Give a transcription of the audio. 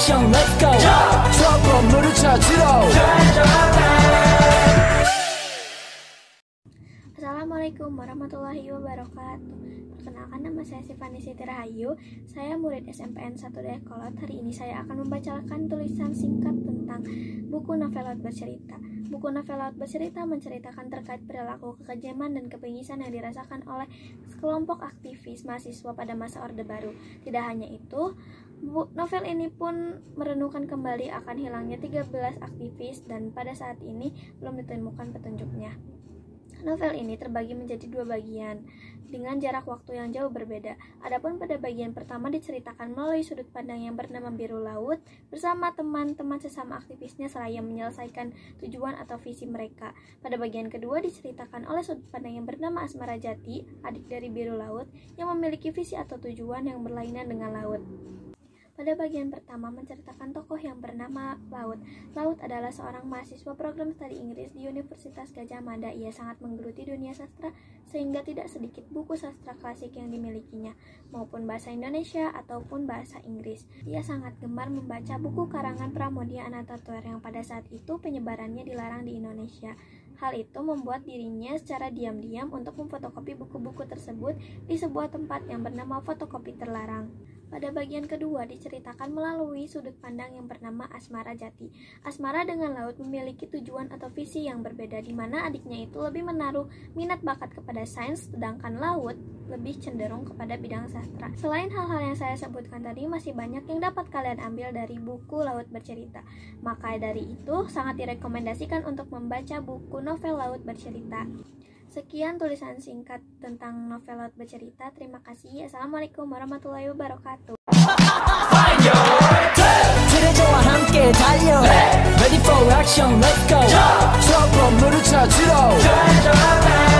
action, let's go. 수업 건물을 찾으러. Assalamualaikum warahmatullahi wabarakatuh. Perkenalkan, nama saya Sifani Siti Rahayu. Saya murid SMPN 1 Dayakolot. Hari ini saya akan membacakan tulisan singkat tentang buku novel laut bercerita. Buku novel laut bercerita menceritakan terkait perilaku kekejaman dan kebengisan yang dirasakan oleh sekelompok aktivis mahasiswa pada masa Orde Baru. Tidak hanya itu, novel ini pun merenungkan kembali akan hilangnya 13 aktivis dan pada saat ini belum ditemukan petunjuknya. Novel ini terbagi menjadi 2 bagian dengan jarak waktu yang jauh berbeda. Adapun pada bagian pertama diceritakan melalui sudut pandang yang bernama Biru Laut bersama teman-teman sesama aktivisnya seraya menyelesaikan tujuan atau visi mereka. Pada bagian kedua diceritakan oleh sudut pandang yang bernama Asmara Jati, adik dari Biru Laut, yang memiliki visi atau tujuan yang berlainan dengan laut. Pada bagian pertama menceritakan tokoh yang bernama Laut. Laut adalah seorang mahasiswa program studi Inggris di Universitas Gadjah Mada. Ia sangat menggeluti dunia sastra sehingga tidak sedikit buku sastra klasik yang dimilikinya, maupun bahasa Indonesia ataupun bahasa Inggris. Ia sangat gemar membaca buku karangan Pramoedya Anantathur yang pada saat itu penyebarannya dilarang di Indonesia. Hal itu membuat dirinya secara diam-diam untuk memfotokopi buku-buku tersebut di sebuah tempat yang bernama fotokopi terlarang. Pada bagian kedua diceritakan melalui sudut pandang yang bernama Asmara Jati. Asmara dengan Laut memiliki tujuan atau visi yang berbeda, di mana adiknya itu lebih menaruh minat bakat kepada sains, sedangkan Laut lebih cenderung kepada bidang sastra. Selain hal-hal yang saya sebutkan tadi, masih banyak yang dapat kalian ambil dari buku Laut Bercerita. Maka dari itu, sangat direkomendasikan untuk membaca buku novel Laut Bercerita. Sekian tulisan singkat tentang novel Laut Bercerita. Terima kasih. Assalamualaikum warahmatullahi wabarakatuh. 트레저와 함께 달려. Ready for action, let's go. 수업 건물을 찾으러.